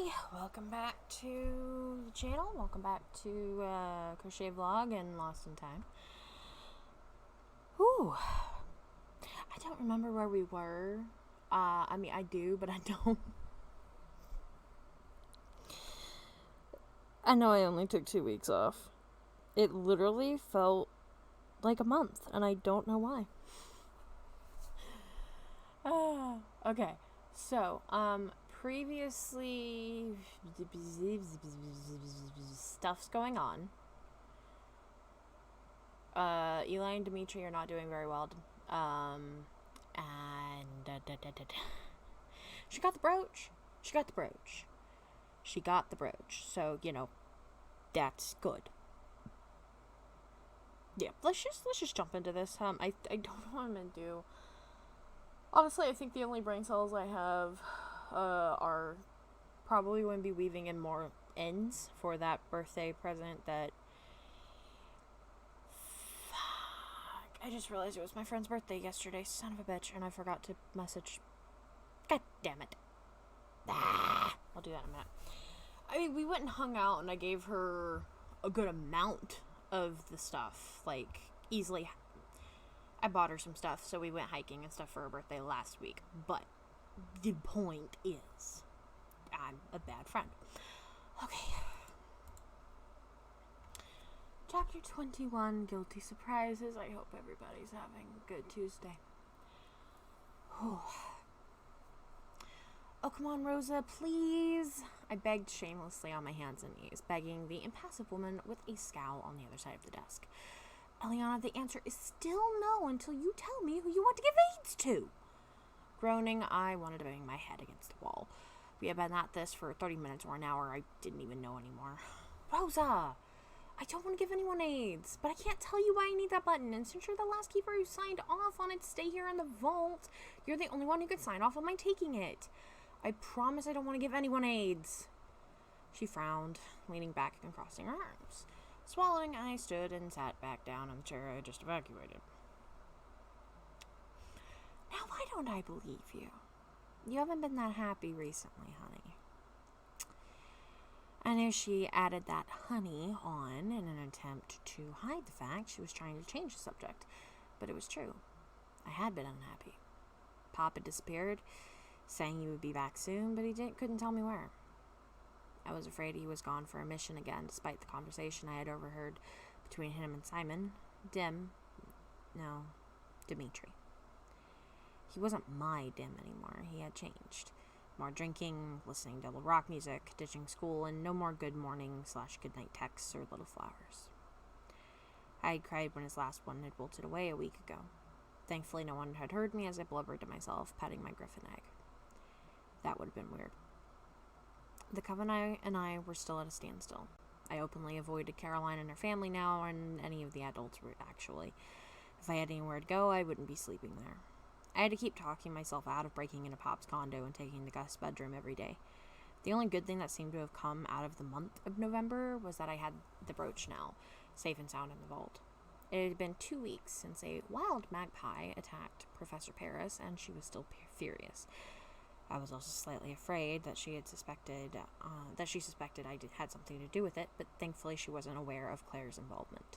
Hey, welcome back to the channel. Welcome back to Crochet Vlog and Lost in Time. Whew. I don't remember where we were. I mean, I do, but I don't. I know I only took 2 weeks off. It literally felt like a month, and I don't know why. Okay, so, previously, stuff's going on. Eli and Dimitri are not doing very well. And she got the brooch. So, you know, that's good. Yeah, let's just jump into this. I don't know what I'm gonna do. Honestly, I think the only brain cells I have are probably going to be weaving in more ends for that birthday present that... Fuck. I just realized it was my friend's birthday yesterday, son of a bitch, and I forgot to message. God damn it. I'll do that in a minute. I mean, we went and hung out, and I gave her a good amount of the stuff, like, easily. I bought her some stuff, so we went hiking and stuff for her birthday last week. But the point is, I'm a bad friend. Okay. Chapter 21, Guilty Surprises. I hope everybody's having a good Tuesday. Oh, come on, Rosa, please. I begged shamelessly on my hands and knees, begging the impassive woman with a scowl on the other side of the desk. Eliana, the answer is still no until you tell me who you want to give AIDS to. Groaning, I wanted to bang my head against the wall. We had been at this for 30 minutes or an hour. I didn't even know anymore. Rosa, I don't want to give anyone AIDS, but I can't tell you why I need that button. And since you're the last keeper who signed off on it to stay here in the vault, you're the only one who could sign off on my taking it. I promise I don't want to give anyone AIDS. She frowned, leaning back and crossing her arms. Swallowing, I stood and sat back down on the chair I had just evacuated. Now, why don't I believe you? You haven't been that happy recently, honey. I knew she added that honey on in an attempt to hide the fact she was trying to change the subject, but it was true. I had been unhappy. Pop had disappeared, saying he would be back soon, but he couldn't tell me where. I was afraid he was gone for a mission again, despite the conversation I had overheard between him and Simon. Dimitri. He wasn't my Dim anymore. He had changed. More drinking, listening to rock music, ditching school, and no more good morning / good night texts or little flowers. I had cried when his last one had wilted away a week ago. Thankfully, no one had heard me as I blubbered to myself, petting my griffin egg. That would have been weird. The Covenant and I were still at a standstill. I openly avoided Caroline and her family now, and any of the adults were actually. If I had anywhere to go, I wouldn't be sleeping there. I had to keep talking myself out of breaking into Pop's condo and taking the Gus bedroom every day. The only good thing that seemed to have come out of the month of November was that I had the brooch now, safe and sound in the vault. It had been 2 weeks since a wild magpie attacked Professor Paris, and she was still furious. I was also slightly afraid that she suspected I had something to do with it, but thankfully she wasn't aware of Claire's involvement.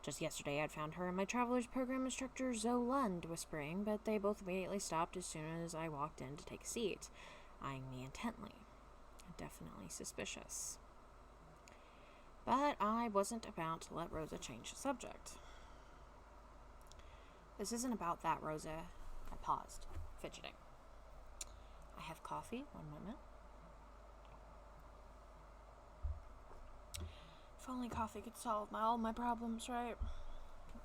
Just yesterday I'd found her and my Travelers Program instructor Zoe Lund whispering, but they both immediately stopped as soon as I walked in to take a seat, eyeing me intently. Definitely suspicious. But I wasn't about to let Rosa change the subject. This isn't about that, Rosa. I paused, fidgeting. I have coffee. 1 moment. If only coffee could solve all my problems, right?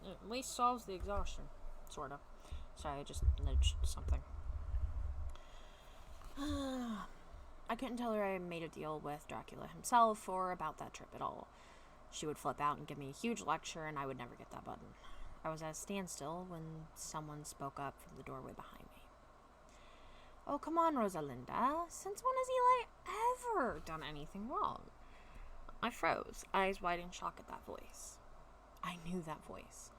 It at least solves the exhaustion. Sort of. Sorry, I just nudged something. I couldn't tell her I made a deal with Dracula himself or about that trip at all. She would flip out and give me a huge lecture, and I would never get that button. I was at a standstill when someone spoke up from the doorway behind me. Oh, come on, Rosalinda. Since when has Eli ever done anything wrong? I froze, eyes wide in shock at that voice. I knew that voice.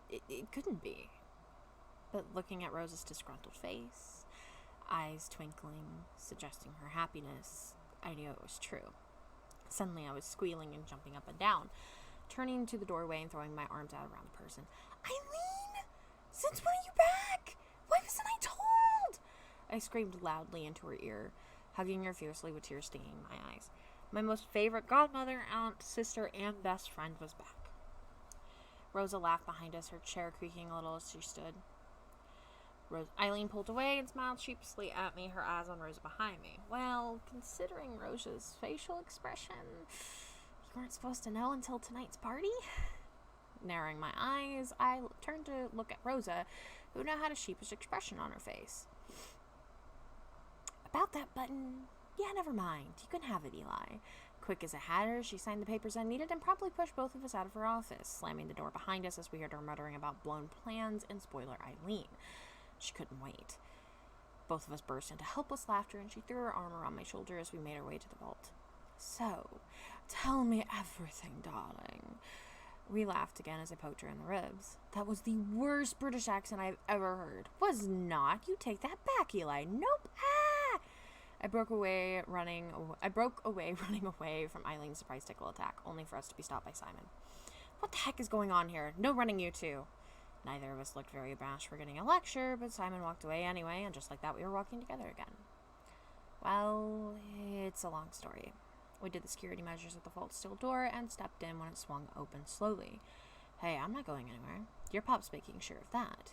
It couldn't be. But looking at Rosa's disgruntled face, eyes twinkling, suggesting her happiness, I knew it was true. Suddenly I was squealing and jumping up and down, turning to the doorway and throwing my arms out around the person. Eileen! Since when are you back? Why wasn't I told? I screamed loudly into her ear, hugging her fiercely with tears stinging my eyes. My most favorite godmother, aunt, sister, and best friend was back. Rosa laughed behind us, her chair creaking a little as she stood. Eileen pulled away and smiled sheepishly at me, her eyes on Rosa behind me. Well, considering Rosa's facial expression, you weren't supposed to know until tonight's party? Narrowing my eyes, I turned to look at Rosa, who now had a sheepish expression on her face. About that button, yeah, never mind. You can have it, Eli. Quick as a hatter, she signed the papers I needed and promptly pushed both of us out of her office, slamming the door behind us as we heard her muttering about blown plans and spoiler Eileen. She couldn't wait. Both of us burst into helpless laughter, and she threw her arm around my shoulder as we made our way to the vault. So, tell me everything, darling. We laughed again as I poked her in the ribs. That was the worst British accent I've ever heard. Was not. You take that back, Eli. Nope. Ah! I broke away running away from Eileen's surprise tickle attack, only for us to be stopped by Simon. What the heck is going on here? No running, you two. Neither of us looked very abashed for getting a lecture, but Simon walked away anyway, and just like that we were walking together again. Well, it's a long story. We did the security measures at the vault steel door and stepped in when it swung open slowly. Hey, I'm not going anywhere. Your pop's making sure of that.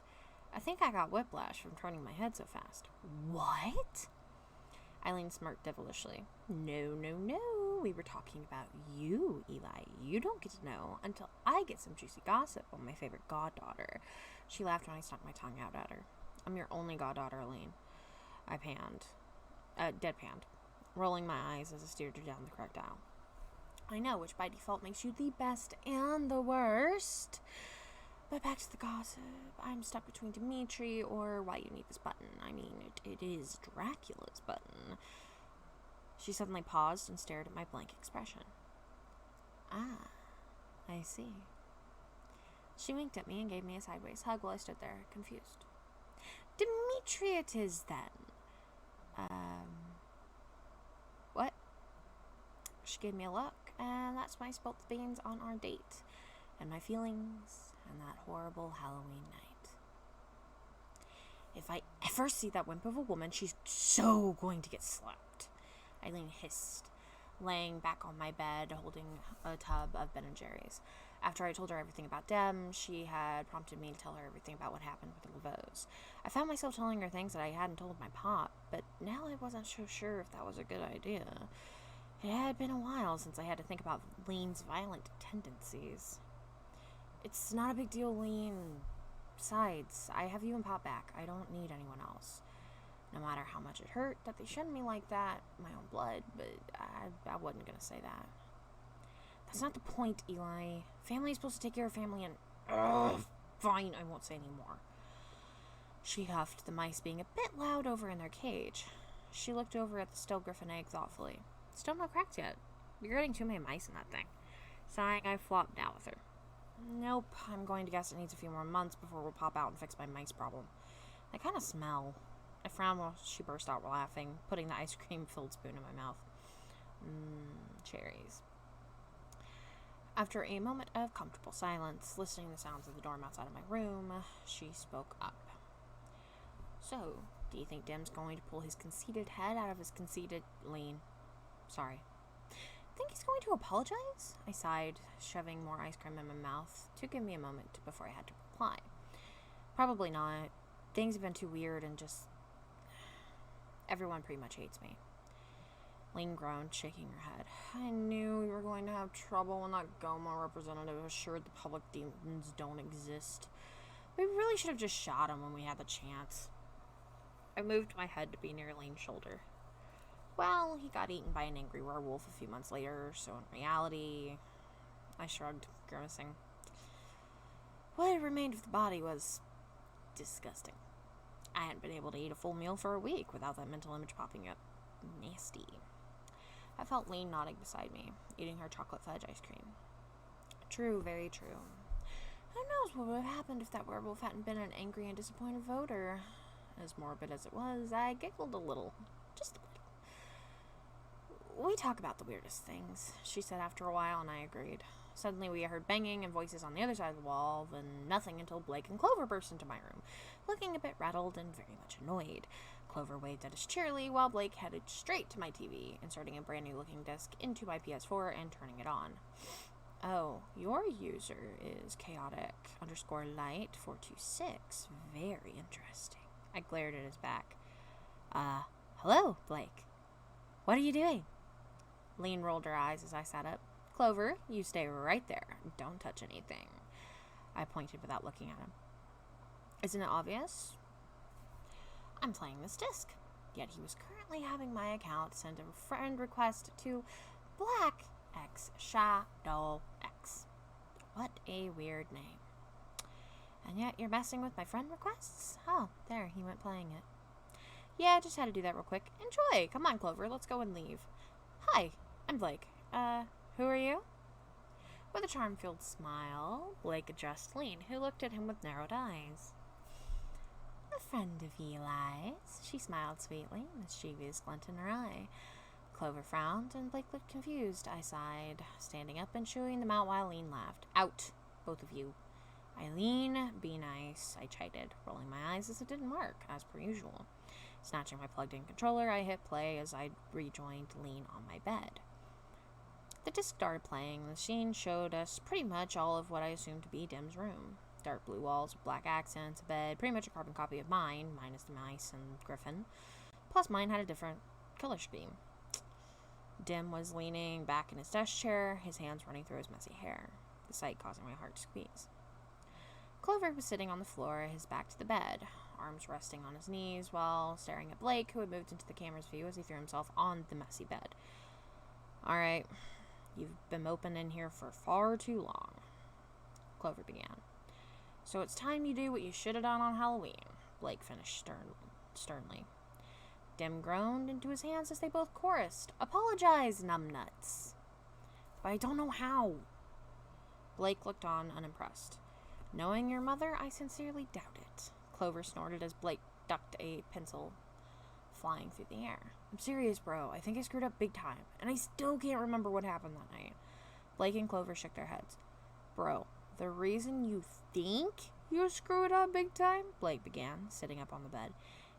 I think I got whiplash from turning my head so fast. What? Eileen smirked devilishly. No. We were talking about you, Eli. You don't get to know until I get some juicy gossip on my favorite goddaughter. She laughed when I stuck my tongue out at her. I'm your only goddaughter, Eileen. I deadpanned, rolling my eyes as I steered her down the correct aisle. I know, which by default makes you the best and the worst. But back to the gossip. I'm stuck between Dimitri or why you need this button. I mean, it is Dracula's button. She suddenly paused and stared at my blank expression. Ah, I see. She winked at me and gave me a sideways hug while I stood there, confused. Dimitri it is, then. What? She gave me a look, and that's when I spilled the beans on our date, and my feelings, and that horrible Halloween night. If I ever see that wimp of a woman, she's so going to get slapped. Eileen hissed, laying back on my bed, holding a tub of Ben & Jerry's. After I told her everything about Dem, she had prompted me to tell her everything about what happened with the Laveaux. I found myself telling her things that I hadn't told my pop, but now I wasn't so sure if that was a good idea. It had been a while since I had to think about Lean's violent tendencies. It's not a big deal, Lean. Besides, I have you and Pop back. I don't need anyone else. No matter how much it hurt that they shunned me like that, my own blood, but I wasn't going to say that. That's not the point, Eli. Family's supposed to take care of family and... Fine, I won't say any more. She huffed, the mice being a bit loud over in their cage. She looked over at the still griffin egg thoughtfully. Still not cracked yet. You're getting too many mice in that thing. Sighing, I flopped down with her. Nope, I'm going to guess it needs a few more months before we'll pop out and fix my mice problem. They kind of smell. I frowned while she burst out laughing, putting the ice cream-filled spoon in my mouth. Cherries. After a moment of comfortable silence, listening to the sounds of the dorm outside of my room, she spoke up. So, do you think Dem's going to pull his conceited head out of his conceited Lean? Sorry. Think he's going to apologize? I sighed, shoving more ice cream in my mouth to give me a moment before I had to reply. Probably not. Things have been too weird and just... Everyone pretty much hates me. Lean groaned, shaking her head. I knew we were going to have trouble when that Goma representative assured the public demons don't exist. We really should have just shot him when we had the chance. I moved my head to be near Lean's shoulder. Well, he got eaten by an angry werewolf a few months later, so in reality... I shrugged, grimacing. What remained of the body was... disgusting. I hadn't been able to eat a full meal for a week without that mental image popping up. Nasty. I felt Lean nodding beside me, eating her chocolate fudge ice cream. True, very true. Who knows what would have happened if that werewolf hadn't been an angry and disappointed voter. As morbid as it was, I giggled a little. Just a little. We talk about the weirdest things, she said after a while, and I agreed. Suddenly we heard banging and voices on the other side of the wall, then nothing until Blake and Clover burst into my room, looking a bit rattled and very much annoyed. Clover waved at us cheerily, while Blake headed straight to my TV, inserting a brand new looking disc into my PS4 and turning it on. Oh, your user is chaotic_light426. Very interesting. I glared at his back. Hello, Blake. What are you doing? Lean rolled her eyes as I sat up. Clover, you stay right there. Don't touch anything. I pointed without looking at him. Isn't it obvious? I'm playing this disc. Yet he was currently having my account send a friend request to Black X Shadow X. What a weird name. And yet you're messing with my friend requests? Oh, there, he went playing it. Yeah, just had to do that real quick. Enjoy! Come on, Clover, let's go and leave. Hi, I'm Blake. Who are you? With a charm-filled smile, Blake addressed Lean, who looked at him with narrowed eyes. A friend of Eli's, she smiled sweetly, a mischievous glint in her eye. Clover frowned, and Blake looked confused. I sighed, standing up and chewing them out while Lean laughed. Out, both of you. Eileen, be nice, I chided, rolling my eyes as it didn't work, as per usual. Snatching my plugged-in controller, I hit play as I rejoined Lean on my bed. The disc started playing. The scene showed us pretty much all of what I assumed to be Dim's room. Dark blue walls with black accents, a bed, pretty much a carbon copy of mine, minus the mice and griffin. Plus mine had a different color scheme. Dim was leaning back in his desk chair, his hands running through his messy hair, the sight causing my heart to squeeze. Clover was sitting on the floor, his back to the bed, arms resting on his knees, while staring at Blake, who had moved into the camera's view as he threw himself on the messy bed. All right. You've been moping in here for far too long, Clover began. So it's time you do what you should have done on Halloween, Blake finished sternly. Dim groaned into his hands as they both chorused, Apologize, numbnuts. But I don't know how. Blake looked on, unimpressed. Knowing your mother, I sincerely doubt it. Clover snorted as Blake ducked a pencil flying through the air. I'm serious, bro. I think I screwed up big time, and I still can't remember what happened that night. Blake and Clover shook their heads. Bro, the reason you think you screwed up big time, Blake began, sitting up on the bed,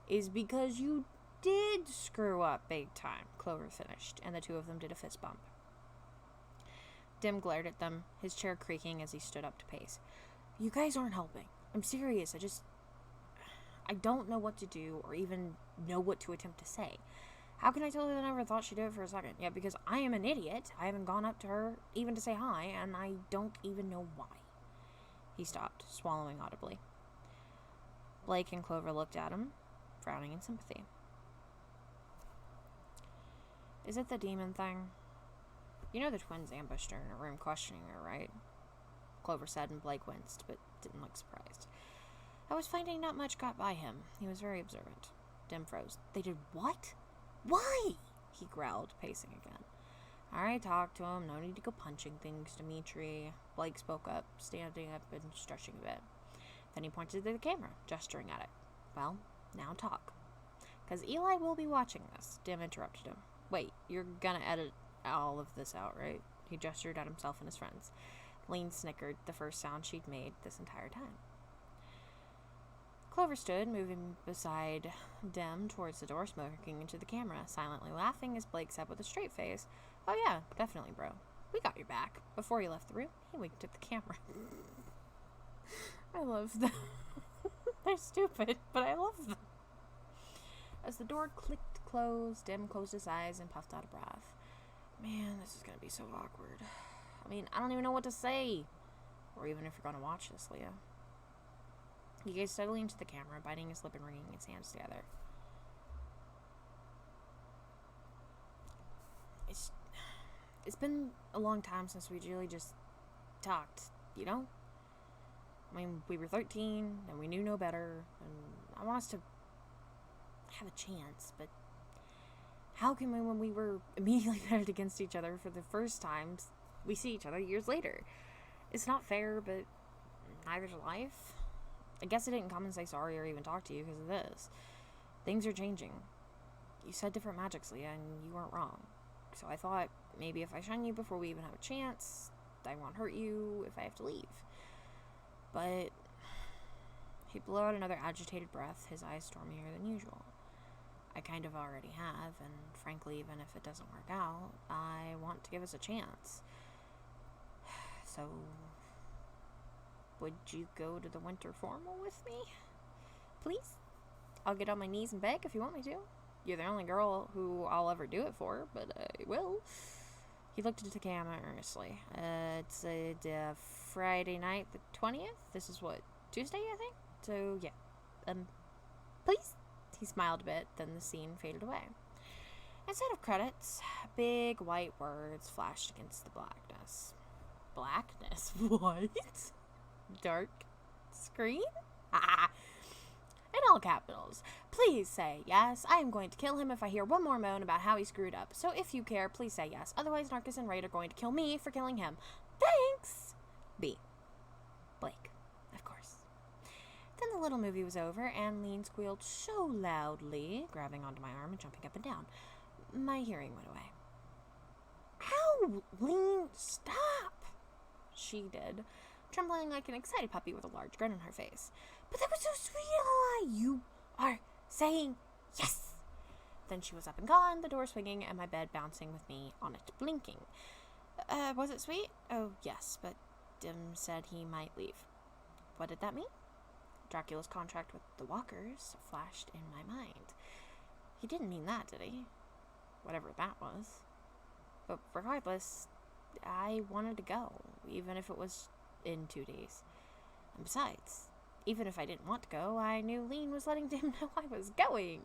is because you did screw up big time, Clover finished, and the two of them did a fist bump. Dim glared at them, his chair creaking as he stood up to pace. You guys aren't helping. I'm serious. I don't know what to do or even know what to attempt to say. How can I tell her that I never thought she'd do it for a second? Yeah, because I am an idiot. I haven't gone up to her even to say hi, and I don't even know why. He stopped, swallowing audibly. Blake and Clover looked at him, frowning in sympathy. Is it the demon thing? You know the twins ambushed her in a room questioning her, right? Clover said, and Blake winced, but didn't look surprised. I was finding not much got by him. He was very observant. Dim froze. They did what? Why? He growled, pacing again. Alright, talk to him. No need to go punching things, Dimitri. Blake spoke up, standing up and stretching a bit. Then he pointed to the camera, gesturing at it. Well, now talk. 'Cause Eli will be watching this. Dim interrupted him. Wait, you're gonna edit all of this out, right? He gestured at himself and his friends. Lean snickered, the first sound she'd made this entire time. Clover stood, moving beside Dim towards the door, smoking into the camera, silently laughing as Blake said with a straight face, Oh yeah, definitely, bro. We got your back. Before he left the room, he winked at the camera. I love them. They're stupid, but I love them. As the door clicked closed, Dim closed his eyes and puffed out a breath. Man, this is gonna be so awkward. I mean, I don't even know what to say. Or even if you're gonna watch this, Leah. He gazed steadily into the camera, biting his lip and wringing his hands together. It's been a long time since we really just talked, you know? I mean, we were 13, and we knew no better, and I want us to have a chance, but how can we, when we were immediately pitted against each other for the first time, we see each other years later? It's not fair, but neither's life. I guess I didn't come and say sorry or even talk to you because of this. Things are changing. You said different magics, Leah, and you weren't wrong. So I thought, maybe if I shun you before we even have a chance, I won't hurt you if I have to leave. But he blew out another agitated breath, his eyes stormier than usual. I kind of already have, and frankly, even if it doesn't work out, I want to give us a chance. So, would you go to the winter formal with me? Please? I'll get on my knees and beg if you want me to. You're the only girl who I'll ever do it for, but I will. He looked into the camera earnestly. It's a Friday night, the 20th? This is what, Tuesday, I think? So, yeah. Please? He smiled a bit, then the scene faded away. Instead of credits, big white words flashed against the blackness. Blackness? What? Dark screen? Ah! In all capitals. Please say yes. I am going to kill him if I hear one more moan about how he screwed up. So if you care, please say yes. Otherwise, Narcus and Raid are going to kill me for killing him. Thanks! B. Blake. Of course. Then the little movie was over, and Lean squealed so loudly, grabbing onto my arm and jumping up and down. My hearing went away. Ow! Lean, stop! She did, trembling like an excited puppy with a large grin on her face. But that was so sweet! You are saying yes! Then she was up and gone, the door swinging, and my bed bouncing with me on it, blinking. Was it sweet? Oh, yes, but Dim said he might leave. What did that mean? Dracula's contract with the Walkers flashed in my mind. He didn't mean that, did he? Whatever that was. But regardless, I wanted to go, even if it was in 2 days. And besides, even if I didn't want to go, I knew Lean was letting Dim know I was going.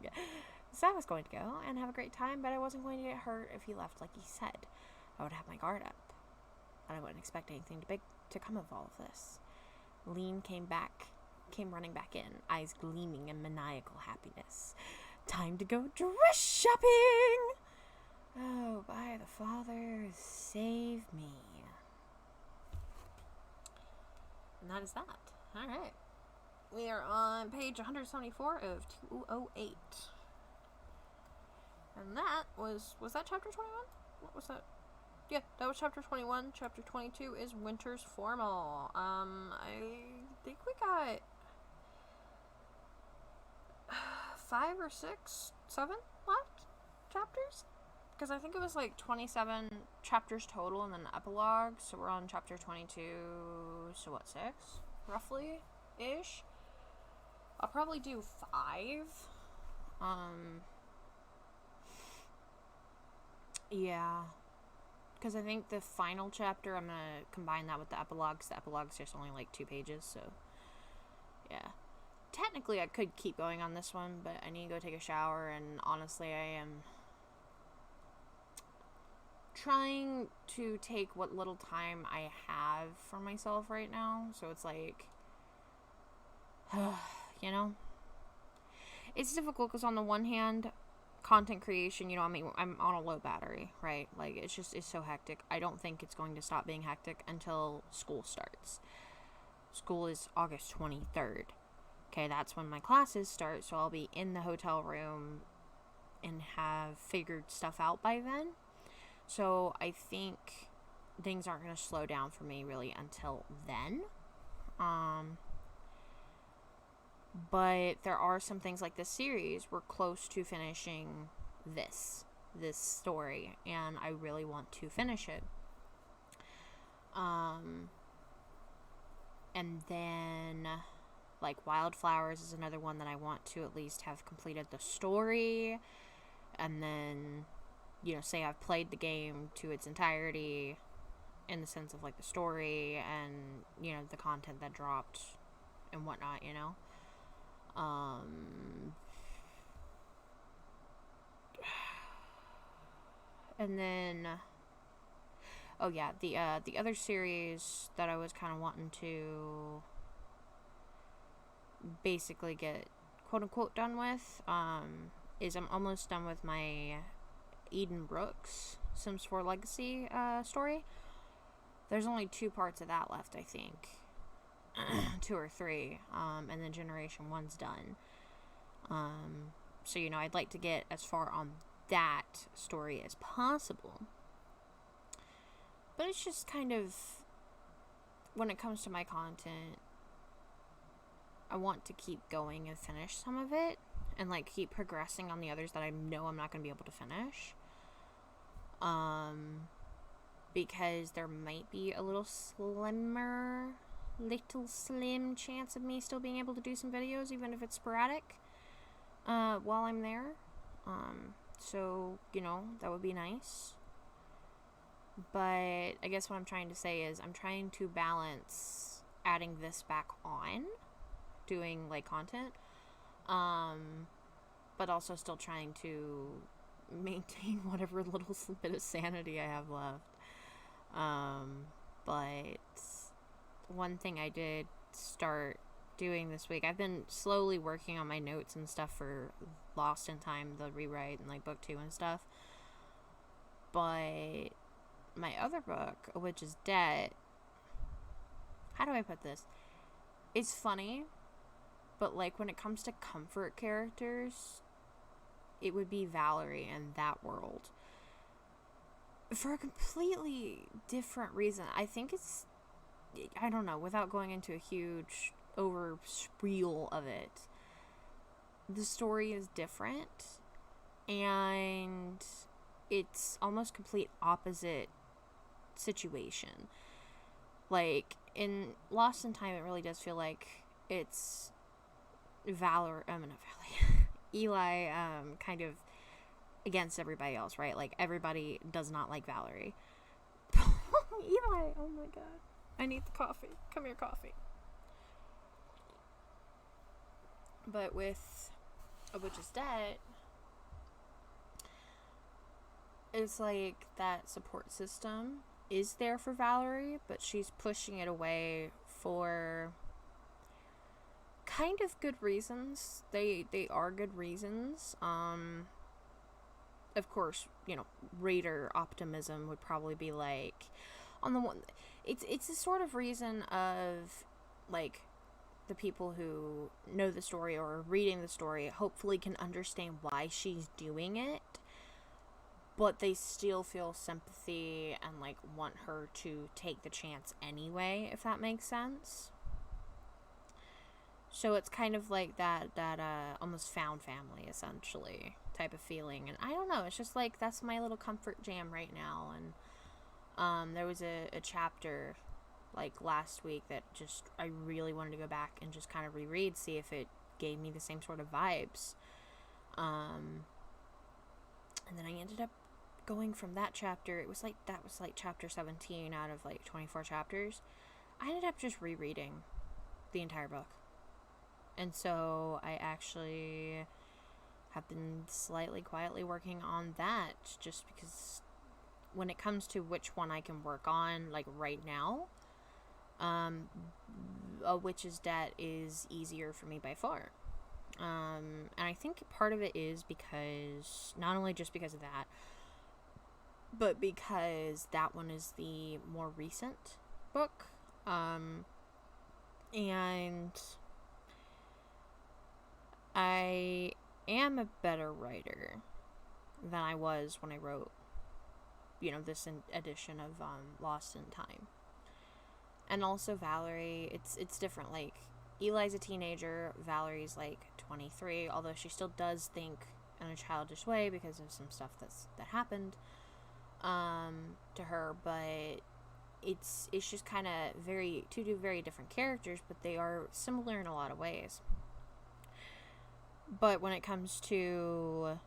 So I was going to go and have a great time, but I wasn't going to get hurt if he left like he said. I would have my guard up. And I wouldn't expect anything big to come of all of this. Lean came running back in, eyes gleaming in maniacal happiness. Time to go dress shopping! Oh, by the Father, save me. And that is that. Alright. We are on page 174 of 208. And that was that chapter 21? What was that? Yeah, that was chapter 21. Chapter 22 is Winter's Formal. I think we got 5 or 6, 7 left chapters? Because I think it was like 27 chapters total and then the epilogue. So we're on chapter 22, so what, 6? Roughly-ish. I'll probably do 5. Yeah. Because I think the final chapter, I'm going to combine that with the epilogues. The epilogue's just only like 2 pages, so yeah. Technically, I could keep going on this one, but I need to go take a shower, and honestly, I am trying to take what little time I have for myself right now, so it's like, you know? It's difficult because on the one hand, content creation, you know, I mean, I'm on a low battery, right? Like, it's so hectic. I don't think it's going to stop being hectic until school starts. School is August 23rd. Okay, that's when my classes start, so I'll be in the hotel room and have figured stuff out by then. So I think things aren't going to slow down for me really until then. But there are some things like this series. We're close to finishing this story, and I really want to finish it. And then, like, Wildflowers is another one that I want to at least have completed the story, and then, you know, say I've played the game to its entirety in the sense of, like, the story and, you know, the content that dropped and whatnot, you know. And then, oh yeah, the other series that I was kind of wanting to basically get quote unquote done with, is I'm almost done with my Eden Brooks Sims 4 Legacy story. There's only 2 parts of that left, I think. 2 or 3, and then Generation 1's done. So, you know, I'd like to get as far on that story as possible. But it's just kind of, when it comes to my content, I want to keep going and finish some of it, and like keep progressing on the others that I know I'm not going to be able to finish. Because there might be a little slim chance of me still being able to do some videos, even if it's sporadic, while I'm there. So, that would be nice. But I guess what I'm trying to say is I'm trying to balance adding this back on, doing like content, but also still trying to maintain whatever little bit of sanity I have left. But one thing I did start doing this week, I've been slowly working on my notes and stuff for Lost in Time, the rewrite, and like book 2 and stuff. But my other book, A Witch's Debt, how do I put this? It's funny, but like when it comes to comfort characters, it would be Valerie and that world. For a completely different reason. I think it's, I don't know, without going into a huge over spiel of it, the story is different, and it's almost complete opposite situation. Like in Lost in Time, it really does feel like it's Eli kind of against everybody else, right? Like everybody does not like Valerie. Eli, oh my god, I need the coffee. Come here, coffee. But with A Witch's Debt, it's like that support system is there for Valerie, but she's pushing it away for kind of good reasons. They are good reasons. Of course, reader optimism would probably be like, on the one, it's a sort of reason of like the people who know the story or are reading the story hopefully can understand why she's doing it, but they still feel sympathy and like want her to take the chance anyway, if that makes sense. So it's kind of like that almost found family, essentially, type of feeling. And I don't know, it's just like, that's my little comfort jam right now. And there was a chapter like last week that just, I really wanted to go back and just kind of reread, see if it gave me the same sort of vibes. And then I ended up going from that chapter, that was like chapter 17 out of like 24 chapters. I ended up just rereading the entire book. And so I actually have been slightly quietly working on that, just because when it comes to which one I can work on, like right now, A Witch's Debt is easier for me by far. And I think part of it is because, not only just because of that, but because that one is the more recent book. And I am a better writer than I was when I wrote, this edition of Lost in Time. And also Valerie, it's different. Like, Eli's a teenager, Valerie's like 23, although she still does think in a childish way because of some stuff that happened to her, but it's just kind of two very different characters, but they are similar in a lot of ways. But when it comes to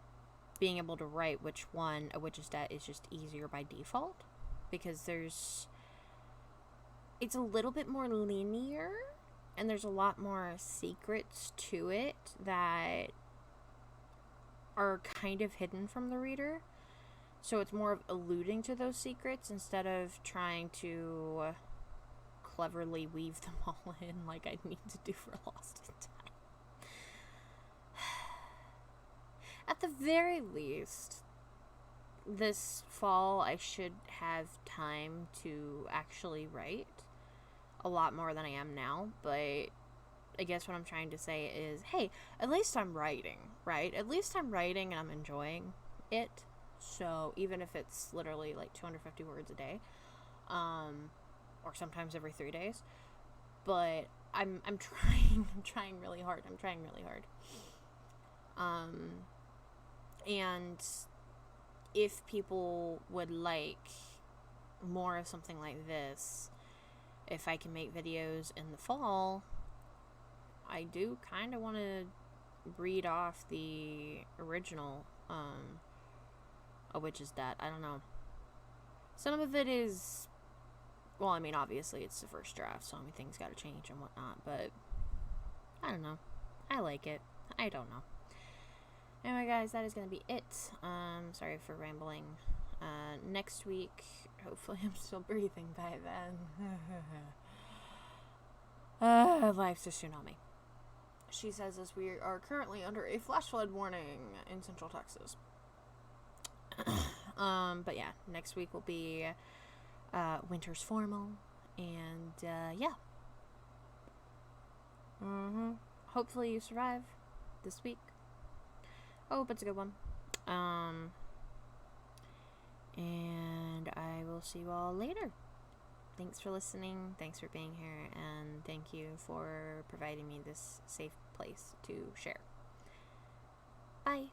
being able to write which one, A Witch's Debt, is just easier by default, because it's a little bit more linear, and there's a lot more secrets to it that are kind of hidden from the reader. So it's more of alluding to those secrets instead of trying to cleverly weave them all in like I need to do for Lost in Time. At the very least, this fall I should have time to actually write a lot more than I am now, but I guess what I'm trying to say is, hey, at least I'm writing, right? At least I'm writing and I'm enjoying it. So even if it's literally like 250 words a day, or sometimes every 3 days, but I'm trying really hard. And if people would like more of something like this, if I can make videos in the fall, I do kind of want to read off the original, A Witch's Debt. I don't know. Some of it is, well, I mean, obviously it's the first draft, so things gotta change and whatnot, but I don't know. I like it. I don't know. Anyway, guys, that is gonna be it. Sorry for rambling. Next week, hopefully I'm still breathing by then. Life's a tsunami. She says as we are currently under a flash flood warning in Central Texas. But yeah, next week will be winter's formal, and yeah. Hopefully you survive this week. I hope it's a good one. And I will see you all later. Thanks for listening, thanks for being here, and thank you for providing me this safe place to share. Bye.